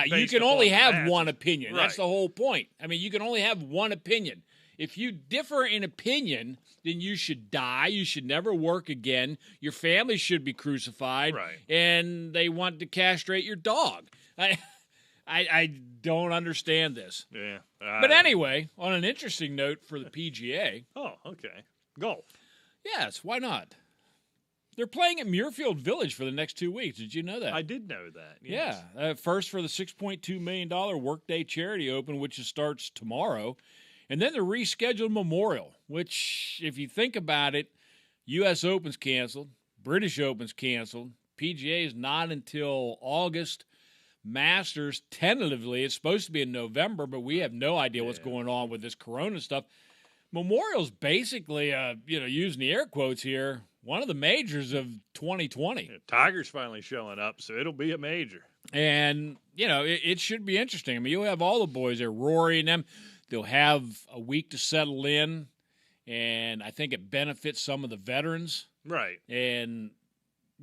based can only upon the have masses. one opinion. That's Right. the whole point. I mean, you can only have one opinion. If you differ in opinion, then you should die. You should never work again. Your family should be crucified. Right. And they want to castrate your dog. I don't understand this. Yeah. But anyway, on an interesting note for the PGA, Oh, okay. Golf. yes, why not? They're playing at Muirfield Village for the next 2 weeks. Did you know that? I did know that. Yes. Yeah, first for the $6.2 million Workday Charity Open, which starts tomorrow. And then the rescheduled Memorial, which, if you think about it, U.S. Open's canceled. British Open's canceled. PGA is not until August. Masters, tentatively, it's supposed to be in November, but we have no idea what's going on with this Corona stuff. Memorial's basically, using the air quotes here, one of the majors of 2020. Yeah, Tiger's finally showing up, so it'll be a major. And, it should be interesting. I mean, you'll have all the boys there, Rory and them. They'll have a week to settle in, and I think it benefits some of the veterans. Right. And,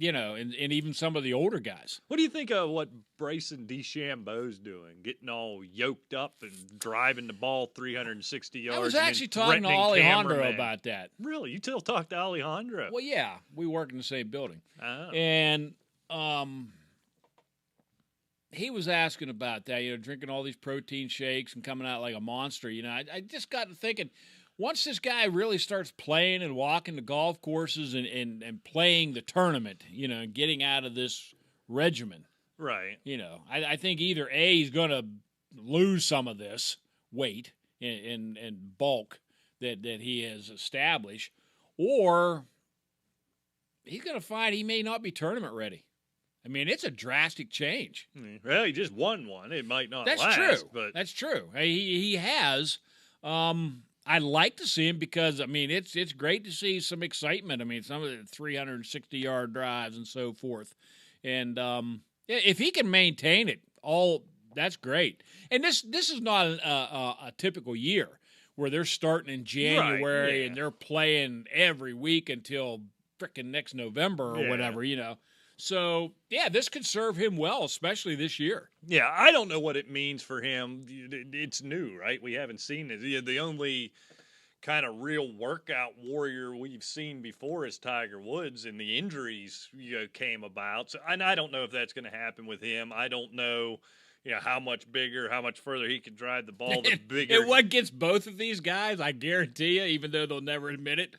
and even some of the older guys. What do you think of what Bryson DeChambeau's doing? Getting all yoked up and driving the ball 360 yards. I was and actually then talking to threatening Alejandro cameraman. about that. Really? You still talk to Alejandro? Well, yeah. We work in the same building. Oh. And he was asking about that, drinking all these protein shakes and coming out like a monster. I just got to thinking, once this guy really starts playing and walking the golf courses and playing the tournament, and getting out of this regimen, Right. I think either A, he's going to lose some of this weight and bulk that he has established, or he's going to find he may not be tournament ready. I mean, it's a drastic change. Well, he just won one. It might not That's last. true. But That's true. He has. I'd like to see him because, I mean, it's great to see some excitement. I mean, some of the 360-yard drives and so forth. And if he can maintain it, that's great. And this is not a typical year where they're starting in January Right, yeah. and they're playing every week until frickin' next November or Yeah. whatever, So, yeah, this could serve him well, especially this year. yeah, I don't know what it means for him. It's new, right? We haven't seen it. The only kind of real workout warrior we've seen before is Tiger Woods, and the injuries came about. So, and I don't know if that's going to happen with him. I don't know, how much bigger, how much further he can drive the ball. The bigger. And what gets both of these guys, I guarantee you, even though they'll never admit it,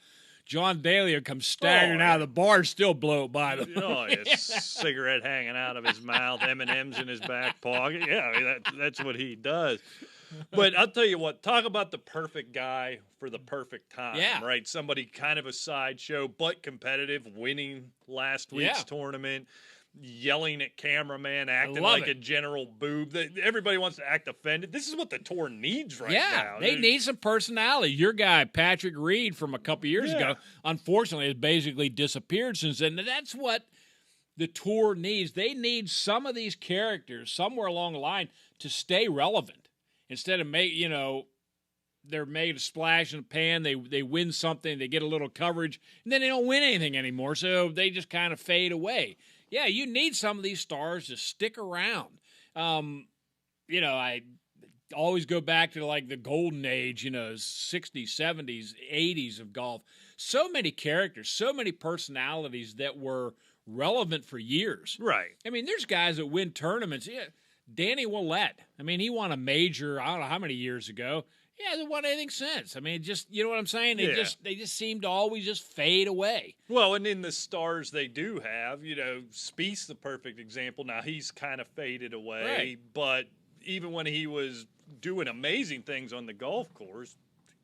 John Daly will come staggering out of the bar and still blow it by them. Oh, yeah, cigarette hanging out of his mouth, M&M's in his back pocket. Yeah, I mean, that's what he does. But I'll tell you what, talk about the perfect guy for the perfect time, Yeah. right? Somebody kind of a sideshow, but competitive, winning last week's tournament, yelling at cameraman, acting love like it. a general boob. Everybody wants to act offended. This is what the tour needs right now. They need some personality. Your guy, Patrick Reed, from a couple years ago, unfortunately has basically disappeared since then. And that's what the tour needs. They need some of these characters somewhere along the line to stay relevant. Instead of they're made a splash in the pan, they win something, they get a little coverage, and then they don't win anything anymore, so they just kind of fade away. Yeah, you need some of these stars to stick around. I always go back to like the golden age, 60s, 70s, 80s of golf. So many characters, so many personalities that were relevant for years. Right. I mean, there's guys that win tournaments. Yeah, Danny Willett. I mean, he won a major, I don't know how many years ago. He hasn't won anything since. I mean, just, you know what I'm saying? They just seem to always just fade away. Well, and in the stars they do have, Spieth's the perfect example. Now, he's kind of faded away, Right. but even when he was doing amazing things on the golf course,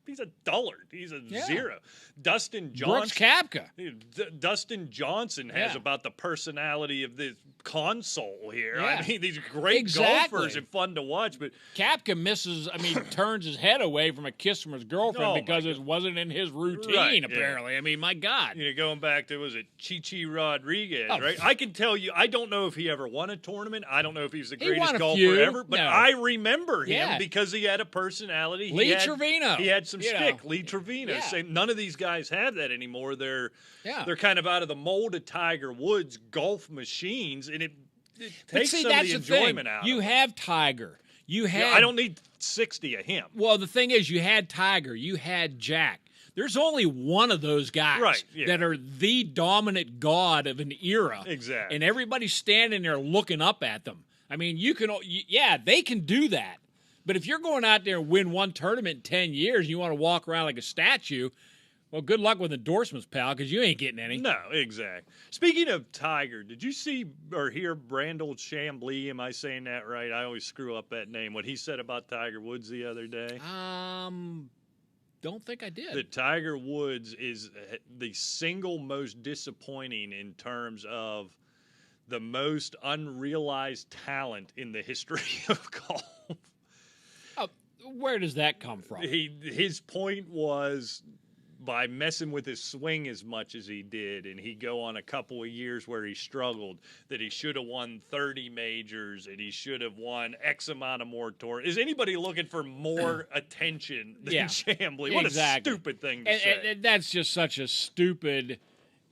he's a dullard. He's a zero. Dustin Brooks Johnson. Koepka. Dustin Johnson has Yeah. about the personality of the console here. Yeah. I mean, these great Exactly. golfers and fun to watch, but Koepka turns his head away from a kiss from his girlfriend Oh, my because it wasn't in his routine, Right, yeah. apparently. I mean, my God. going back to, was it Chi Rodriguez, Oh. right? I can tell you, I don't know if he ever won a tournament. I don't know if he's the He won greatest a golfer few. ever, but No. I remember him Yeah. because he had a personality. Lee Trevino. He had some You know. stick. Lee Trevino. Yeah. Same, none of these guys have that anymore. They're Yeah. kind of out of the mold of Tiger Woods golf machines, and it But takes see, some that's of the the enjoyment thing. out You of it. have Tiger. You have. I don't need 60 of him. Well, the thing is, you had Tiger, you had Jack. There's only one of those guys Right, yeah. that are the dominant god of an era. Exactly. And everybody's standing there looking up at them. I mean, they can do that. But if you're going out there and win one tournament in 10 years and you want to walk around like a statue, well, good luck with endorsements, pal, because you ain't getting any. No, exactly. Speaking of Tiger, did you see or hear Brandel Chambly? Am I saying that right? I always screw up that name. What he said about Tiger Woods the other day? don't think I did. that Tiger Woods is the single most disappointing in terms of the most unrealized talent in the history of golf. Where does that come from? His point was, by messing with his swing as much as he did, and he'd go on a couple of years where he struggled, that he should have won 30 majors and he should have won X amount of more tours. Is anybody looking for more attention than Chamblee? What a stupid thing to say. And that's just such a stupid,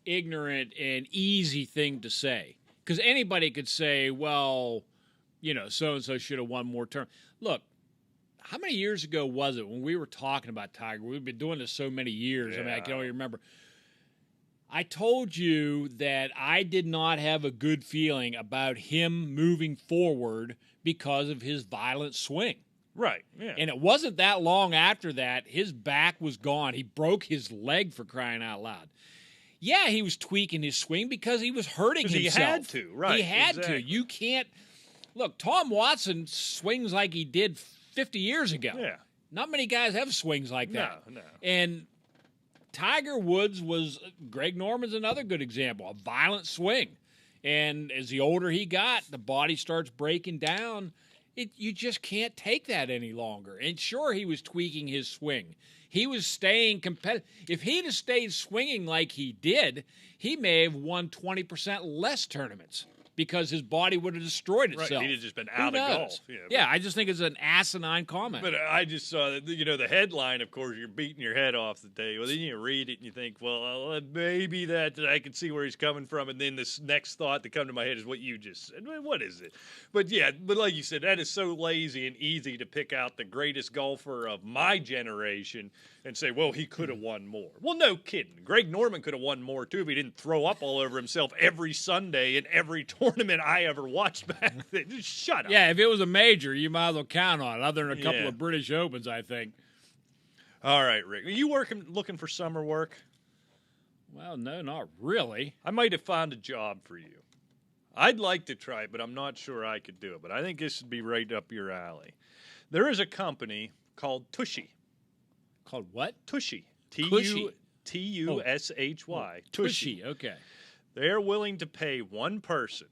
ignorant, and easy thing to say. Because anybody could say, well, so-and-so should have won more terms. Look, how many years ago was it when we were talking about Tiger? We've been doing this so many years. I can only remember. I told you that I did not have a good feeling about him moving forward because of his violent swing. Right, yeah. And it wasn't that long after that, his back was gone. He broke his leg, for crying out loud. Yeah, he was tweaking his swing because he was hurting himself. He had to, right. He had to. You can't. Look, Tom Watson swings like he did 50 years ago. Yeah. Not many guys have swings like that. No. And Tiger Woods Greg Norman's another good example, a violent swing. And as the older he got, the body starts breaking down. You just can't take that any longer. And sure, he was tweaking his swing. He was staying competitive. If he'd have stayed swinging like he did, he may have won 20% less tournaments, because his body would have destroyed itself. Right, he'd have just been out of golf. Yeah, I just think it's an asinine comment. But I just saw that, the headline, of course, you're beating your head off the day. Well, then you read it and you think, well, maybe that I can see where he's coming from. And then this next thought that come to my head is what you just said. What is it? But like you said, that is so lazy and easy to pick out the greatest golfer of my generation and say, well, he could have won more. Well, no kidding. Greg Norman could have won more, too, if he didn't throw up all over himself every Sunday in every tournament I ever watched back then. Just shut up. Yeah, if it was a major, you might as well count on it, other than a couple of British Opens, I think. All right, Rick. Are you looking for summer work? Well, no, not really. I might have found a job for you. I'd like to try it, but I'm not sure I could do it. But I think this would be right up your alley. There is a company called Tushy. Called what? Tushy. Tushy. T-U-S-H-Y. Tushy, okay. They're willing to pay one person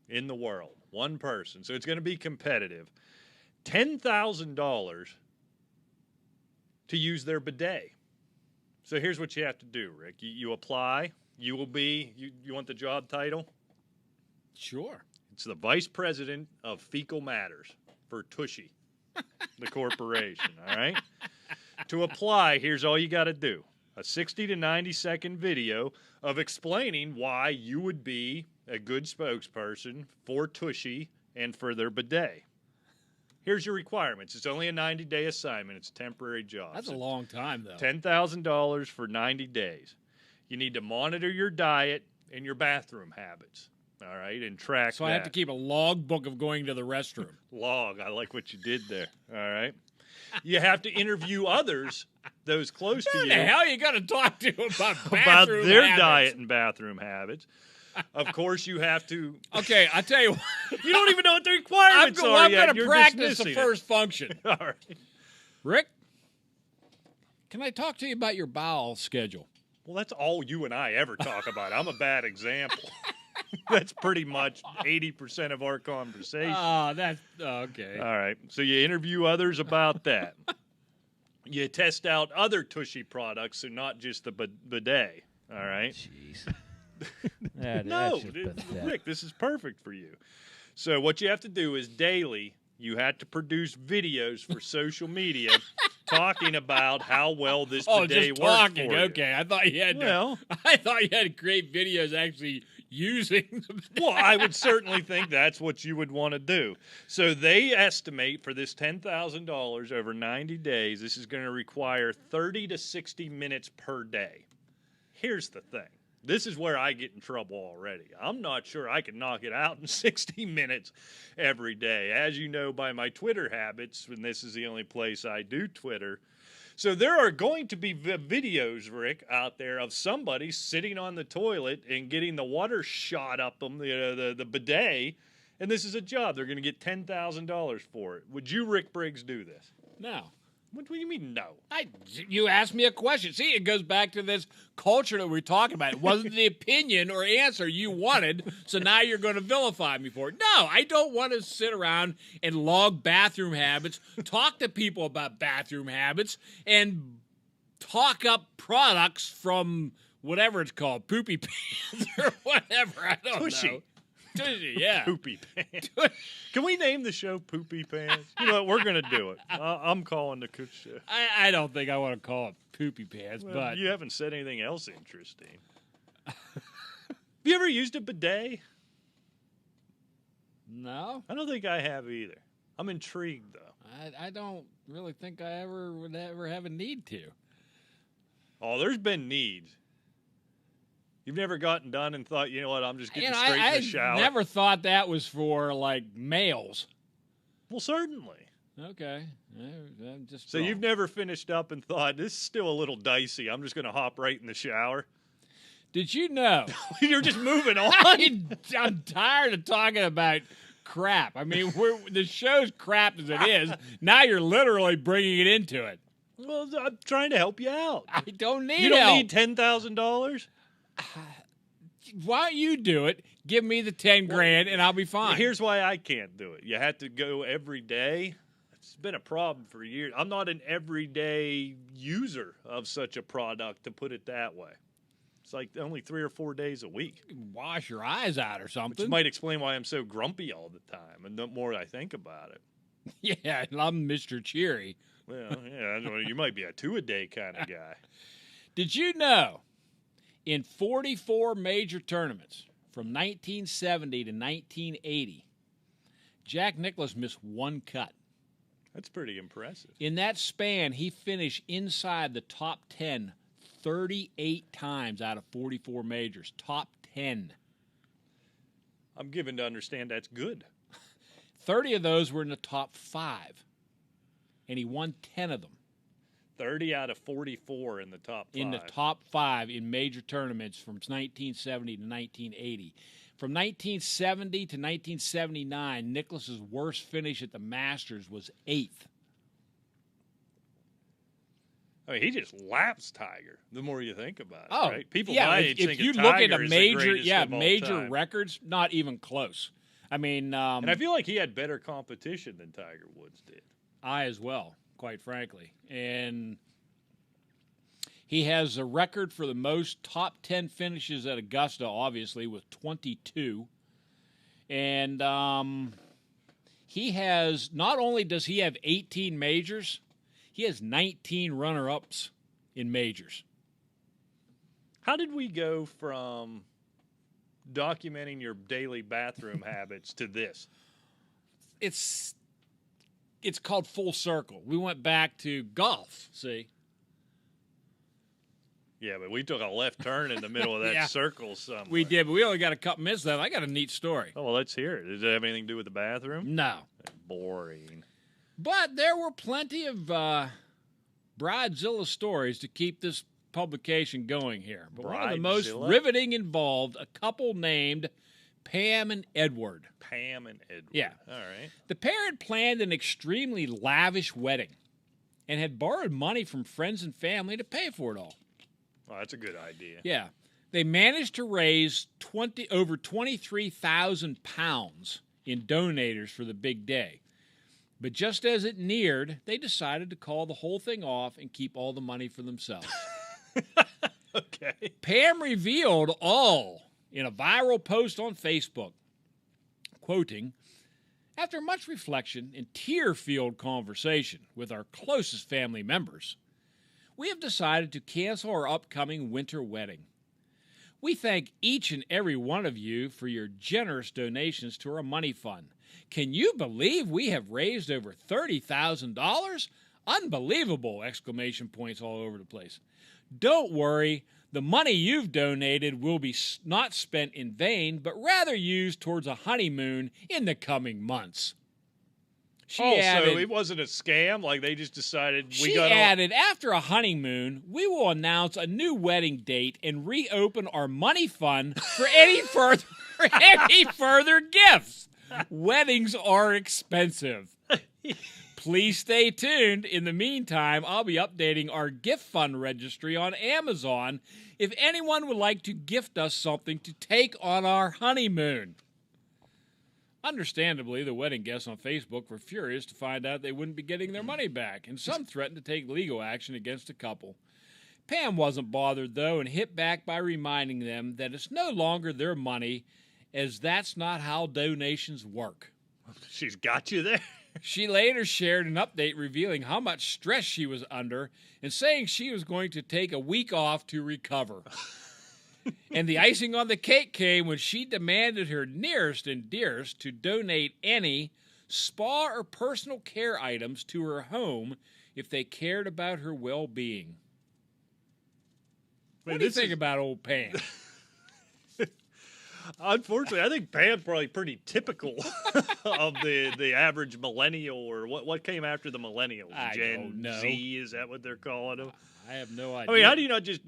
in the world, one person, so it's going to be competitive, $10,000 to use their bidet. So here's what you have to do, Rick. You apply. You will be, you want the job title? Sure. It's the Vice President of Fecal Matters for Tushy, the corporation, all right? To apply, here's all you got to do. A 60 to 90 second video of explaining why you would be a good spokesperson for Tushy and for their bidet. Here's your requirements. It's only a 90-day assignment. It's a temporary job. That's a long time, though. $10,000 for 90 days. You need to monitor your diet and your bathroom habits. All right, and track So I have to keep a log book of going to the restroom. Log. I like what you did there. All right. You have to interview others, those close to you. Who the hell you got to talk to about bathroom about their habits? diet and bathroom habits. Of course, you have to. Okay, I tell you what. You don't even know what the requirements are I'm yet. going to You're practice the dismissing first function. it. All right. Rick, can I talk to you about your bowel schedule? Well, that's all you and I ever talk about. I'm a bad example. That's pretty much 80% of our conversation. That's okay. All right. So you interview others about that. You test out other Tushy products, so not just the bidet. All right. Jeez. No, Rick, this is perfect for you. So what you have to do is daily, you have to produce videos for social media talking about how well this bidet just works talking. for you. Okay, I thought you had. I thought you had to create videos actually using. Well, I would certainly think that's what you would want to do. So they estimate for this $10,000 over 90 days, this is going to require 30 to 60 minutes per day. Here's the thing. This is where I get in trouble already. I'm not sure I can knock it out in 60 minutes every day. As you know by my Twitter habits, and this is the only place I do Twitter. So there are going to be videos, Rick, out there of somebody sitting on the toilet and getting the water shot up them, the bidet, and this is a job. They're going to get $10,000 for it. Would you, Rick Briggs, do this? No. What do you mean no? You asked me a question. See, it goes back to this culture that we're talking about. It wasn't the opinion or answer you wanted, so now you're going to vilify me for it. No, I don't want to sit around and log bathroom habits, talk to people about bathroom habits, and talk up products from whatever it's called, Poopy Pants or whatever. I don't know. Tushy, yeah. Poopy Pants. Can we name the show Poopy Pants? You know what? We're going to do it. I'm calling the cook show. I don't think I want to call it Poopy Pants, Well, but you haven't said anything else interesting. Have you ever used a bidet? no, I don't think I have either. I'm intrigued, though. I don't really think I would ever have a need to. Oh, there's been needs. You've never gotten done and thought, you know what, I'm just getting straight in I the shower. never thought that was for like males. Well, certainly. Okay, I'm just So you've never finished up and thought, this is still a little dicey. I'm just going to hop right in the shower. Did you know? You're just moving on. I'm tired of talking about crap. I mean, the show's crap as it is. Now you're literally bringing it into it. Well, I'm trying to help you out. I don't need You don't help. need $10,000? Why don't you do it? Give me the 10 grand and I'll be fine. Here's why I can't do it. You have to go every day. It's been a problem for years. I'm not an everyday user of such a product, to put it that way. It's like only 3 or 4 days a week. Wash your eyes out or Which something. might explain why I'm so grumpy all the time. And the more I think about it. Yeah, I'm Mr. Cheery. Well, yeah, you might be a 2-a-day kind of guy. Did you know in 44 major tournaments from 1970 to 1980, Jack Nicklaus missed one cut? That's pretty impressive. In that span, he finished inside the top 10 38 times out of 44 majors. Top 10. I'm given to understand that's good. 30 of those were in the top 5, and he won 10 of them. 30 out of 44 in the top 5. In the top 5 in major tournaments from 1970 to 1980. From 1970 to 1979, Nicklaus's worst finish at the Masters was 8th. I mean, he just laps Tiger. The more you think about it, Oh, right? People yeah. my age If think you of look at Tiger a as major, the greatest of all major time. records, not even close. I mean, And I feel like he had better competition than Tiger Woods did. I as well, quite frankly. And he has a record for the most top 10 finishes at Augusta, obviously, with 22. And he has, not only does he have 18 majors, he has 19 runner-ups in majors. How did we go from documenting your daily bathroom habits to this? It's called full circle. We went back to golf, see? Yeah, but we took a left turn in the middle of that Yeah. circle somewhere. We did, but we only got a couple minutes left. I got a neat story. Oh, well, let's hear it. Does it have anything to do with the bathroom? No. Boring. But there were plenty of Bridezilla stories to keep this publication going here. But one of the most Bridezilla? riveting involved a couple named Pam and Edward. Pam and Edward. Yeah. All right. The pair had planned an extremely lavish wedding and had borrowed money from friends and family to pay for it all. Well, that's a good idea. Yeah. They managed to raise over 23,000 pounds in donators for the big day. But just as it neared, they decided to call the whole thing off and keep all the money for themselves. Okay. Pam revealed all in a viral post on Facebook, quoting, "After much reflection and tear-filled conversation with our closest family members, we have decided to cancel our upcoming winter wedding. We thank each and every one of you for your generous donations to our money fund. Can you believe we have raised over $30,000? Unbelievable!" Exclamation points all over the place. "Don't worry, the money you've donated will be not spent in vain, but rather used towards a honeymoon in the coming months." She So added, it wasn't a scam? Like they just decided she added, "After a honeymoon, we will announce a new wedding date and reopen our money fund for any further gifts. Weddings are expensive. Please stay tuned. In the meantime, I'll be updating our gift fund registry on Amazon if anyone would like to gift us something to take on our honeymoon. Understandably, the wedding guests on Facebook were furious to find out they wouldn't be getting their money back, and some threatened to take legal action against the couple. Pam wasn't bothered, though, and hit back by reminding them that it's no longer their money, as that's not how donations work. She's got you there. She later shared an update revealing how much stress she was under and saying she was going to take a week off to recover. And the icing on the cake came when she demanded her nearest and dearest to donate any spa or personal care items to her home if they cared about her well-being. What do you think about old Pam? Unfortunately, I think Pam's probably pretty typical of the average millennial, or what came after the millennials? I don't know. Z, is that what they're calling them? I have no idea. I mean, how do you not just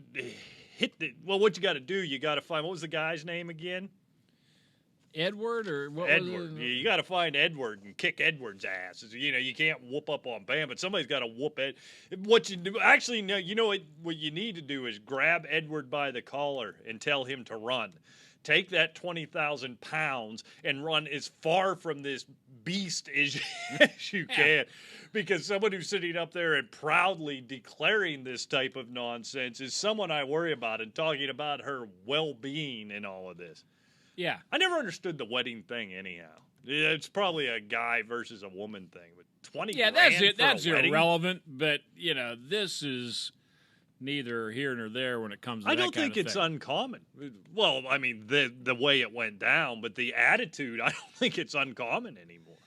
hit the... Well, what you got to do, you got to find... What was the guy's name again? Edward or what? Edward. Was it? Yeah, you got to find Edward and kick Edward's ass. You know, you can't whoop up on Pam, but somebody's got to whoop it. What you do... Actually, no, you know what you need to do is grab Edward by the collar and tell him to run. Take that 20,000 pounds and run as far from this beast as you can. Because someone who's sitting up there and proudly declaring this type of nonsense is someone I worry about and talking about her well-being in all of this. Yeah. I never understood the wedding thing anyhow. It's probably a guy versus a woman thing. But 20 Yeah, grand that's it. for a That's wedding? irrelevant. But, you know, this is neither here nor there when it comes to I that don't kind think of it's thing. uncommon. Well, I mean, the way it went down, but the attitude, I don't think it's uncommon anymore.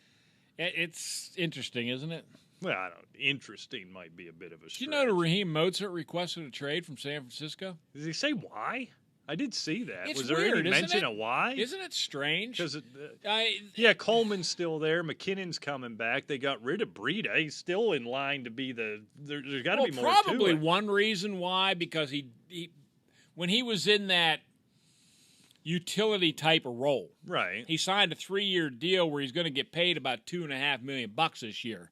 It's interesting, isn't it? Well, I don't. Interesting might be a bit of a stretch. Did you know that Raheem Mozart requested a trade from San Francisco? Did he say why? I did see that. It's Was there weird, any isn't mention it? of why? Isn't it strange? Because I yeah, Coleman's still there. McKinnon's coming back. They got rid of Breida. He's still in line to be the. There's got to be more probably to it. one reason why, because he when he was in that utility type of role, Right. he signed a 3-year deal where he's going to get paid about $2.5 million this year.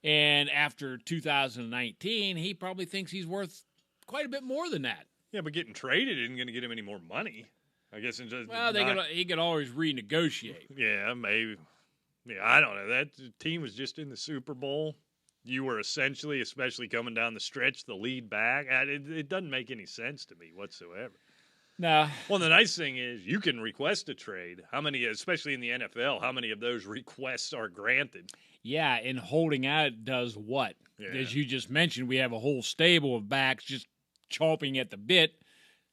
And after 2019, he probably thinks he's worth quite a bit more than that. Yeah, but getting traded isn't going to get him any more money. I guess it's just Well, he could always renegotiate. Yeah, maybe. Yeah, I don't know. That team was just in the Super Bowl. You were essentially, especially coming down the stretch, the lead back. It doesn't make any sense to me whatsoever. No. Well, the nice thing is you can request a trade. How many, especially in the NFL, how many of those requests are granted? Yeah, and holding out does what? Yeah. As you just mentioned, we have a whole stable of backs just chomping at the bit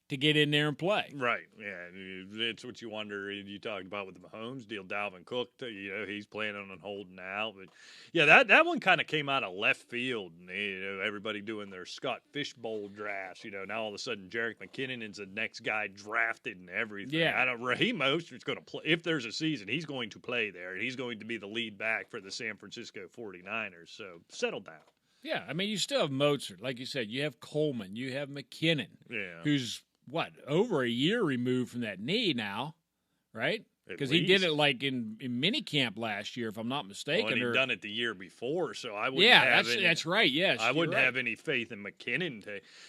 to get in there and play. Right. Yeah. It's what you wonder. You talked about with the Mahomes deal, Dalvin Cook, he's planning on holding out. But yeah, that one kind of came out of left field. And, everybody doing their Scott Fishbowl drafts. Now all of a sudden Jerick McKinnon is the next guy drafted and everything. Yeah. Raheem Mostert's going to play. If there's a season, he's going to play there. And he's going to be the lead back for the San Francisco 49ers. So settle down. Yeah, I mean, you still have Mozart. Like you said, you have Coleman. You have McKinnon, who's, over a year removed from that knee now, right? Because he did it like in minicamp last year, if I'm not mistaken. Well, and he'd done it the year before, so I wouldn't yeah, have that's right. Yes, I wouldn't have any faith in McKinnon.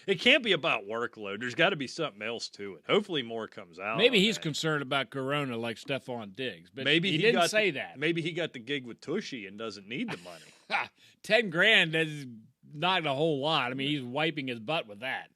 It can't be about workload. There's got to be something else to it. Hopefully more comes out. Maybe he's concerned about Corona like Stephon Diggs, but maybe he didn't say that. Maybe he got the gig with Tushy and doesn't need the money. $10,000 is not a whole lot. I mean, he's wiping his butt with that.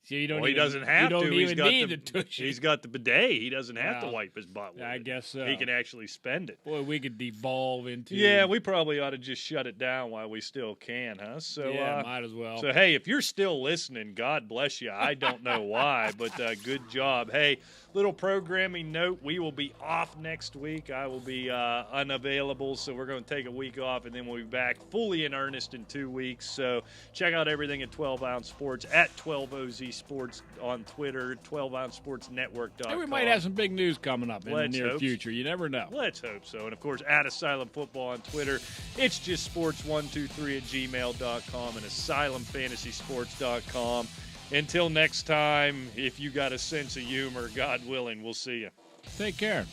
So you don't. Well, he doesn't have to. He's Even got need the Tushy. He's got the bidet. He doesn't have to Well, wipe his butt with I it. guess so. He can actually spend it. Boy, we could devolve into. Yeah, we probably ought to just shut it down while we still can, huh? So, yeah, might as well. So, hey, if you're still listening, God bless you. I don't know why, but good job. Hey, little programming note, we will be off next week. I will be unavailable, so we're going to take a week off, and then we'll be back fully in earnest in 2 weeks. So check out everything at 12 Ounce Sports, at 12OZ Sports on Twitter, 12OunceSportsNetwork.com. Hey, we might have some big news coming up in Let's the near hope future. You never know. Let's hope so. And, of course, at Asylum Football on Twitter. It's just sports123 at gmail.com and asylumfantasysports.com. Until next time, if you got a sense of humor, God willing, we'll see you. Take care.